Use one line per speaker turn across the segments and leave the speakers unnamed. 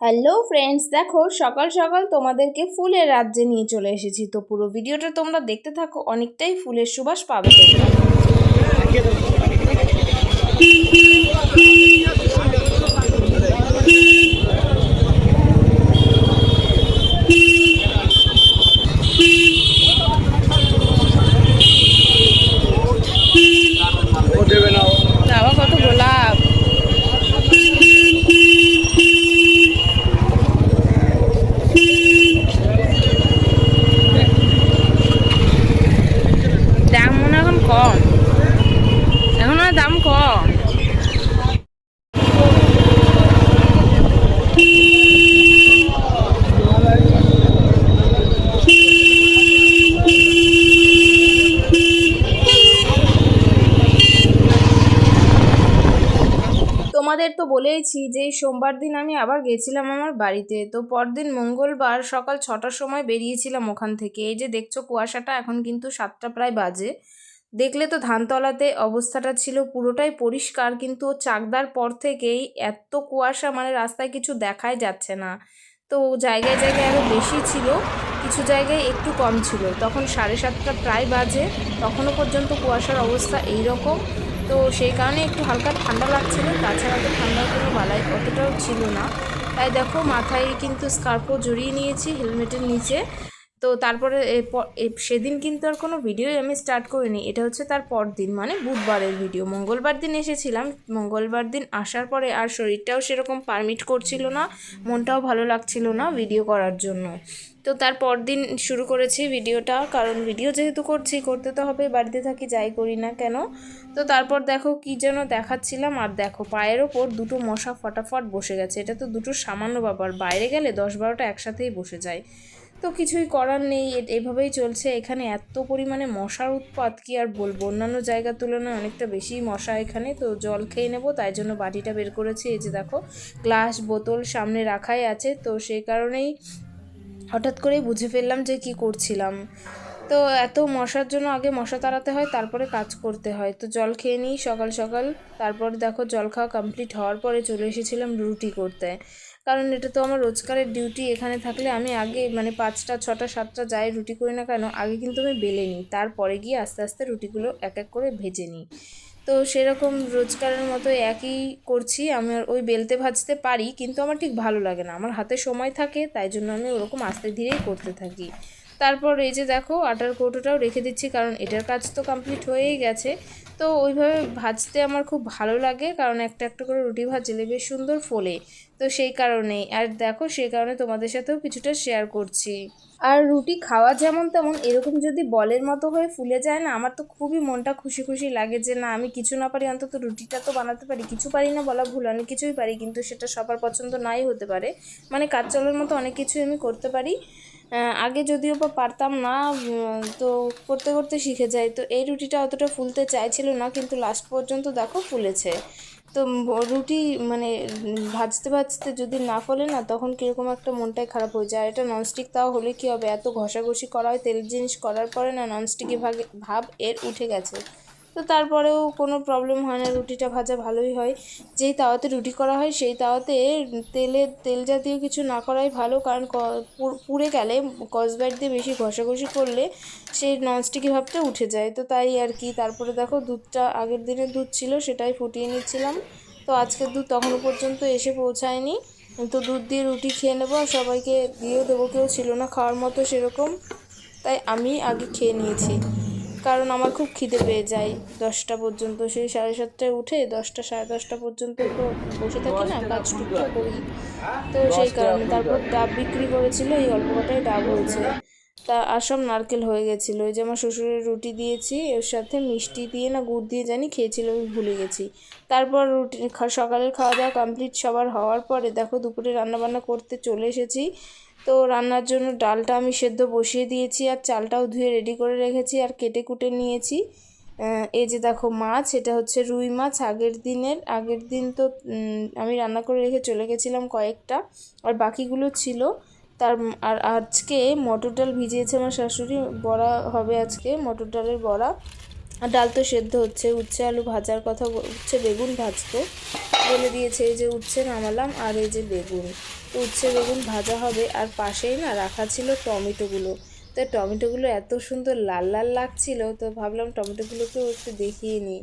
Hello friends, দেখো সকাল সকাল তোমাদেরকে ফুলের রাজ্যে নিয়ে চলে এসেছি। তো পুরো ভিডিওটা তোমরা দেখতে থাকো, অনেকটাই ফুলের সুবাস পাবে তোমরা। বাবা কত গোলাপ! দাম মনে এখন কম, এখন দাম কম। তোমাদের তো বলেইছি যে সোমবার দিন আমি আবার গেছিলাম আমার বাড়িতে। তো পরদিন মঙ্গলবার সকাল 6টার সময় বেরিয়েছিলাম ওখান থেকে। এই যে দেখছো কুয়াশাটা, এখন কিন্তু 7টা প্রায় বাজে। দেখলে তো ধানতলাতে অবস্থাটা ছিল পুরোটাই পরিষ্কার, কিন্তু চাকদার পর থেকেই এত কুয়াশা, মানে রাস্তায় কিছু দেখাই যাচ্ছে না। তো জায়গায় জায়গায় আরও বেশি ছিল, কিছু জায়গায় একটু কম ছিল। তখন 7:30 প্রায় বাজে, তখনও পর্যন্ত কুয়াশার অবস্থা এই রকম। তো সেই কারণে একটু হালকা ঠান্ডা লাগছিল, তাছাড়া তো ঠান্ডার কোনো বালাই অতটাও ছিল না। তাই দেখো মাথায় কিন্তু স্কার্ফও জড়িয়ে নিয়েছি হেলমেটের নিচে। তো তারপরে সেদিন কিন্তু আর কোনো ভিডিওই আমি স্টার্ট করিনি। এটা হচ্ছে তার পর দিন, মানে বুধবারের ভিডিও। মঙ্গলবার দিন এসেছিলাম, মঙ্গলবার দিন আসার পরে আর শরীরটাও সেরকম পারমিট করছিল না, মনটাও ভালো লাগছিল না ভিডিও করার জন্য। তো তারপর দিন শুরু করেছি ভিডিওটা, কারণ ভিডিও যেহেতু করতে তো হবে, বাড়িতে থাকি যাই করি না কেন। তো তারপর দেখো কি যেন দেখাচ্ছিলাম, আর দেখো পায়ের ওপর দুটো মশা ফটাফট বসে গেছে। এটা তো দুটো সামান্য ব্যাপার, বাইরে গেলে 10-12টা একসাথেই বসে যায়। তো কিছুই করার নেই, এভাবেই চলছে। এখানে এত পরিমাণে মশার উৎপাত কি আর বলবো, অন্যান্য জায়গার তুলনায় অনেকটা বেশি মশা এখানে। তো জল খেয়ে নেবো, তাই জন্য বাটিটা বের করেছি। এই যে দেখো গ্লাস বোতল সামনে রাখাই আছে, তো সেই কারণেই হঠাৎ করেই বুঝে ফেললাম যে কি করছিলাম। তো এত মশার জন্য আগে মশা তাড়াতে হয়, তারপরে কাজ করতে হয়। তো জল খেয়ে নিই সকাল সকাল। তারপর দেখো জল খাওয়া কমপ্লিট হওয়ার পরে চলে এসেছিলাম রুটি করতে, কারণ এটা তো আমার রোজকারের ডিউটি। এখানে থাকলে আমি আগে, মানে 5টা 6টা 7টা যাই রুটি করি না কেন, আগে কিন্তু আমি বেলে নিই, তারপরে গিয়ে আস্তে আস্তে রুটিগুলো এক এক করে ভেজে নিই। তো সেরকম রোজকারের মতো একই করছি। আমি ওই বেলতে ভাজতে পারি, কিন্তু আমার ঠিক ভালো লাগে না, আমার হাতে সময় থাকে, তাই জন্য আমি ওরকম আস্তে ধীরেই করতে থাকি। তারপর এই যে দেখো আটার কৌটোটাও রেখে দিচ্ছি, কারণ এটার কাজ তো কমপ্লিট হয়েই গেছে। তো ওইভাবে ভাজতে আমার খুব ভালো লাগে, কারণ একটা একটা করে রুটি ভাজলে বেশ সুন্দর ফোলে। তো সেই কারণেই, আর দেখো সেই কারণে তোমাদের সাথেও কিছুটা শেয়ার করছি। আর রুটি খাওয়া যেমন তেমন, এরকম যদি বলের মতো হয়ে ফুলে যায় না, আমার তো খুবই মনটা খুশি খুশি লাগে যে না, আমি কিছু না পারি অন্তত রুটিটা তো বানাতে পারি। কিছু পারি না বলা ভুল, অনেক কিছুই পারি, কিন্তু সেটা সবার পছন্দ নাই হতে পারে। মানে কাজ চলার মতো অনেক কিছুই আমি করতে পারি। আগে যদিও বা পারতাম না, তো করতে করতে শিখে যাই। তো এই রুটিটা অতটা ফুলতে চাইছিল না, কিন্তু লাস্ট পর্যন্ত দেখো ফুলেছে। তো রুটি মানে ভাজতে ভাজতে যদি না ফলে না, তখন কীরকম একটা মনটাই খারাপ হয়ে যায়। আর এটা ননস্টিক তাও হলে কী হবে, এত ঘষাঘষি করা হয় তেলের জিনিস করার পরে না, ননস্টিকি ভাব এর উঠে গেছে। তো তারপরেও কোনো প্রবলেম হয় না, রুটিটা ভাজা ভালোই হয়। যেই তাওয়াতে রুটি করা হয় সেই তাওয়াতে তেল জাতীয় কিছু না করাই ভালো, কারণ পুড়ে গেলে কসবাইট দিয়ে বেশি ঘষাঘষি করলে সেই ননস্টিকি ভাবটা উঠে যায়। তো তাই আর কি। তারপরে দেখো দুধটা, আগের দিনের দুধ ছিল সেটাই ফুটিয়ে নিচ্ছিলাম। তো আজকের দুধ তখনও পর্যন্ত এসে পৌঁছায়নি। তো দুধ দিয়ে রুটি খেয়ে নেবো, আর সবাইকে দিয়েও দেবো, কেউ ছিল না খাওয়ার মতো সেরকম, তাই আমি আগে খেয়ে নিয়েছি। কারণ আমার খুব খিদে পেয়ে যায় 10টা পর্যন্ত, সেই 7:30টায় উঠে 10টা 10:30 পর্যন্ত তো বসে থাকি না, কাজ টুকটাক করি। তো সেই কারণে তারপর ডাব বিক্রি করেছিল, এই অল্প কটাই ডাব হয়েছে। তা আর সব নারকেল হয়ে গেছিলো। ওই যে আমার শ্বশুরের রুটি দিয়েছি, এর সাথে মিষ্টি দিয়ে না গুড় দিয়ে জানি খেয়েছিল, আমি ভুলে গেছি। তারপর রুটি সকালের খাওয়া দাওয়া কমপ্লিট সবার হওয়ার পরে দেখো দুপুরে রান্নাবান্না করতে চলে এসেছি। তো রান্নার জন্য ডালটা আমি সেদ্ধ বসিয়ে দিয়েছি, আর চালটাও ধুয়ে রেডি করে রেখেছি, আর কেটে কুটে নিয়েছি। এই যে দেখো মাছ, এটা হচ্ছে রুই মাছ। আগের দিন তো আমি রান্না করে রেখে চলে গেছিলাম কয়েকটা, আর বাকিগুলো ছিল। আর আজকে মটর ডাল ভিজিয়েছে আমার শাশুড়ি, বড়া হবে আজকে, মটর ডালের বড়া। আর ডাল তো সেদ্ধ হচ্ছে, উচ্ছে আলু ভাজার কথা, উচ্ছে বেগুন ভাজতো বলে দিয়েছে। এই যে উচ্ছে নামালাম আর এই যে বেগুন, তো উচ্ছে বেগুন ভাজা হবে। আর পাশেই না রাখা ছিল টমেটোগুলো, তো টমেটোগুলো এত সুন্দর লাল লাল লাগছিল, তো ভাবলাম টমেটোগুলোকেও একটু দেখিয়ে নিই।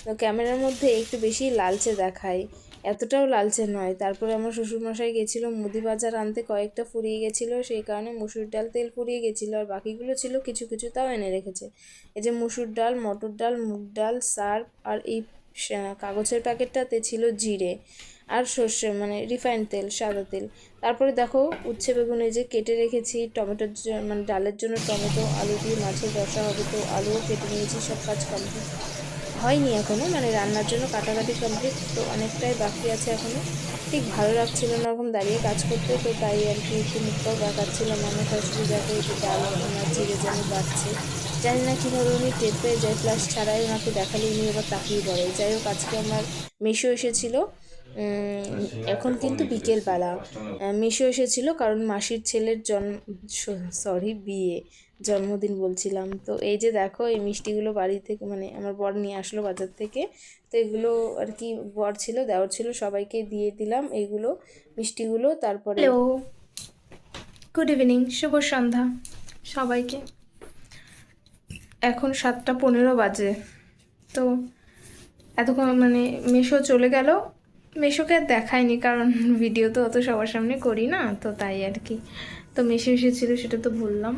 তো ক্যামেরার মধ্যে একটু বেশি লালচে দেখায়, এতটাও লালচে নয়। তারপরে আমার শ্বশুরমশাই গেছিলো মুদি বাজার আনতে, কয়েকটা ফুরিয়ে গেছিলো, সেই কারণে মুসুর ডাল তেল ফুরিয়ে গেছিলো, আর বাকিগুলো ছিল কিছু কিছু, তাও এনে রেখেছে। এই যে মুসুর ডাল, মটর ডাল, মুগ ডাল, সার্ফ, আর এই কাগজের প্যাকেটটাতে ছিল জিরে আর সর্ষে মানে রিফাইন্ড তেল, সাদা তেল। তারপরে দেখো উচ্ছে বেগুন এই যে কেটে রেখেছি, টমেটোর মানে ডালের জন্য টমেটো, আলু দিয়ে মাছের রসা হবে, তো আলুও কেটে নিয়েছি। সব কাজ কমপ্লিট হয়নি এখনও, মানে রান্নার জন্য কাটাকাটি কমপ্লিট, তো অনেকটাই বাকি আছে এখনও। ঠিক ভালো লাগছিল না ওরকম দাঁড়িয়ে কাজ করতে, তো তাই আর কি একটু মুখটাও দেখাচ্ছিলাম। আমার শাশুড়ি দেখো এই যে ডাল ওনার জিরে যেন বাড়ছে, জানি না কীভাবে উনি টের পেয়ে যায়, প্লাস ছাড়াই ওনাকে দেখালে উনি এবার তাকিয়ে পড়ে। যাই হোক, আজকে আমার মেশো এসেছিলো, এখন কিন্তু বিকেলবেলা। মেশো এসেছিলো কারণ মাসির ছেলের বিয়ে, জন্মদিন বলছিলাম। তো এই যে দেখো এই মিষ্টিগুলো বাড়ি থেকে মানে আমার বর নিয়ে আসলো বাজার থেকে, তো এগুলো আর কি বর ছিল, দেওয়ার ছিল, সবাইকে দিয়ে দিলাম এইগুলো মিষ্টিগুলো। তারপরে
হ্যালো, গুড ইভিনিং, শুভ সন্ধ্যা সবাইকে। এখন 7:15 বাজে। তো এতক্ষণ মানে মেশো চলে গেল, মেশোকে আর দেখায়নি কারণ ভিডিও তো অত সবার সামনে করি না, তো তাই আর কি। তো মেশো এসেছিলো সেটা তো বললাম।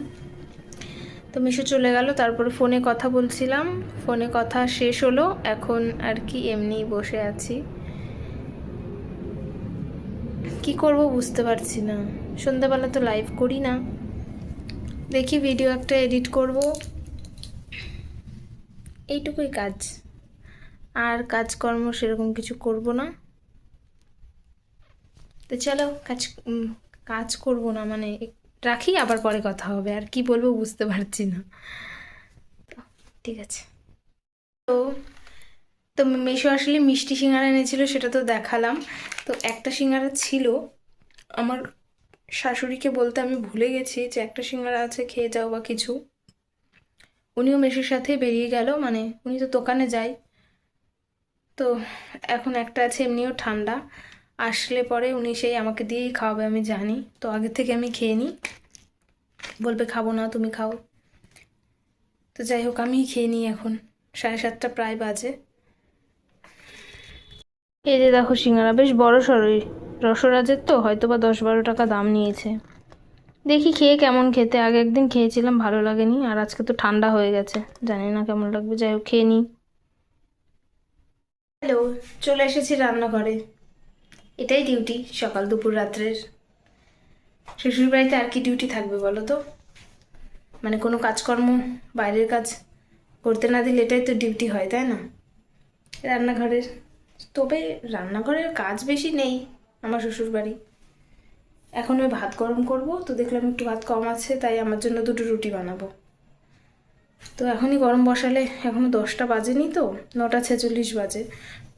তো মেশো চলে গেল, তারপরে ফোনে কথা বলছিলাম, ফোনে কথা শেষ হলো, এখন আর কি এমনিই বসে আছি। কি করব বুঝতে পারছি না, সন্ধ্যাবেলা তো লাইভ করি না, দেখি ভিডিও একটা এডিট করব, এইটুকুই কাজ। আর কাজকর্ম সেরকম কিছু করব না। তো চলো কাজ করব না মানে রাখি, আবার পরে কথা হবে। আর কি বলবো বুঝতে পারছি না, তো ঠিক আছে। তো তো মেশো আসলে মিষ্টি সিঙ্গারা এনেছিল, সেটা তো দেখালাম। তো একটা সিঙ্গারা ছিল, আমার শাশুড়িকে বলতে আমি ভুলে গেছি যে একটা সিঙ্গারা আছে, খেয়ে যাও বা কিছু। উনিও মেশোর সাথে বেরিয়ে গেল, মানে উনি তো দোকানে যায়। তো এখন একটা আছে, এমনিও ঠান্ডা, আসলে পরে উনি সেই আমাকে দিয়েই খাওয়াবে আমি জানি, তো আগে থেকে আমি খেয়ে নিই, বলবে খাবো না তুমি খাও। তো যাই হোক আমিই খেয়ে নিই, এখন 7:30 প্রায় বাজে। এই যে দেখো সিঙ্গারা বেশ বড় সড়ই, রসরাজের, তো হয়তো বা 10-12 টাকা দাম নিয়েছে। দেখি খেয়ে কেমন খেতে, আগে একদিন খেয়েছিলাম ভালো লাগেনি, আর আজকে তো ঠান্ডা হয়ে গেছে, জানি না কেমন লাগবে। যাই হোক খেয়ে নিই। হ্যালো, চলে এসেছি রান্নাঘরে। এটাই ডিউটি, সকাল দুপুর রাত্রের। শ্বশুর বাড়িতে আর কি ডিউটি থাকবে বলো তো, মানে কোনো কাজকর্ম বাইরের কাজ করতে না দিলে এটাই তো ডিউটি হয়, তাই না? রান্নাঘরের, তবে রান্নাঘরের কাজ বেশি নেই আমার শ্বশুর বাড়ি। এখন ওই ভাত গরম করব, তো দেখলাম একটু ভাত কম আছে, তাই আমার জন্য 2টো রুটি বানাবো। তো এখনই গরম বসালে, এখনও 10টা বাজেনি, তো 9:46 বাজে।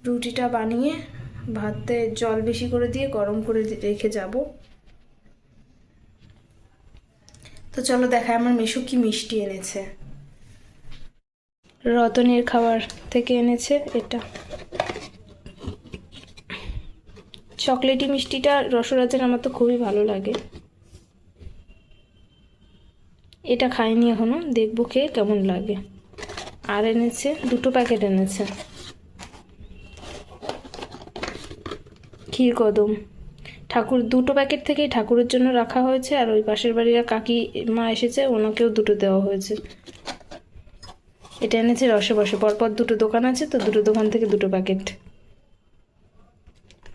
রুটিটা বানিয়ে ভাতে জল বেশি করে দিয়ে গরম করে রেখে যাব। তো চলো দেখায় আমার মেশো কি মিষ্টি এনেছে। রতনের খাবার থেকে এনেছে এটা, চকলেটি মিষ্টিটা রসরাজের আমার তো খুবই ভালো লাগে। এটা খাইনি এখনো, দেখবো খেয়ে কেমন লাগে। আর এনেছে 2টো প্যাকেট এনেছে ক্ষীর কদম, ঠাকুর 2টো প্যাকেট থেকেই ঠাকুরের জন্য রাখা হয়েছে, আর ওই পাশের বাড়ির কাকি মা এসেছে, ওনাকেও 2টো দেওয়া হয়েছে। এটা এনেছে রসে বসে, পরপর 2টো দোকান আছে, তো 2টো দোকান থেকে 2টো প্যাকেট।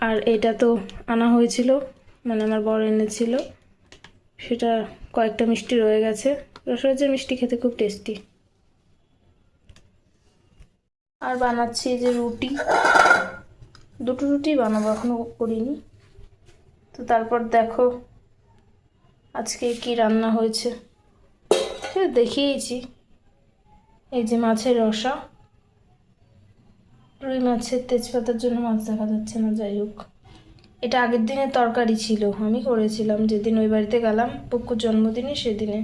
আর এটা তো আনা হয়েছিল, মানে আমার বর এনেছিল, সেটা কয়েকটা মিষ্টি রয়ে গেছে। রসরাজের মিষ্টি খেতে খুব টেস্টি। আর বানাচ্ছি যে রুটি, 2টো রুটি বানাবো, এখনো করিনি। তো তারপর দেখো আজকে কি রান্না হয়েছে, সেটা দেখিয়েছি। এই যে মাছের রসা, রুই মাছের তেজপাতার জন্য মাছ দেখা যাচ্ছে না, যাই হোক। এটা আগের দিনের তরকারি ছিল, আমি করেছিলাম যেদিন ওই বাড়িতে গেলাম পুকুর জন্মদিনে, সেদিনে।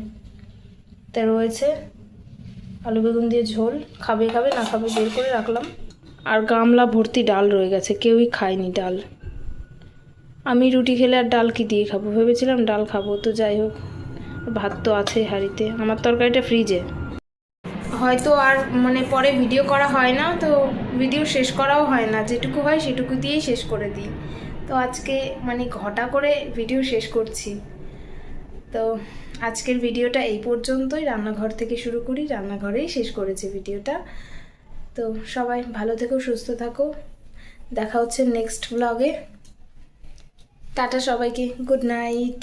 তা রয়েছে
আলু বেগুন দিয়ে ঝোল, খাবে খাবে না খাবে বের করে রাখলাম। আর গামলা ভর্তি ডাল রয়ে গেছে, কেউই খায়নি ডাল। আমি রুটি খেলে আর ডাল কি দিয়ে খাবো, ভেবেছিলাম ডাল খাবো, তো যাই হোক, ভাত তো আছে হাঁড়িতে, আমার তরকারিটা ফ্রিজে। হয়তো আর মানে পরে ভিডিও করা হয় না, তো ভিডিও শেষ করাও হয় না, যেটুকু হয় সেটুকু দিয়েই শেষ করে দিই। তো আজকে মানে ঘটা করে ভিডিও শেষ করছি। তো আজকের ভিডিওটা এই পর্যন্তই, রান্নাঘর থেকে শুরু করি, রান্নাঘরেই শেষ করেছি ভিডিওটা। তো সবাই ভালো থেকো, সুস্থ থাকো, দেখা হচ্ছে নেক্সট ব্লগে। টাটা সবাইকে, গুড নাইট।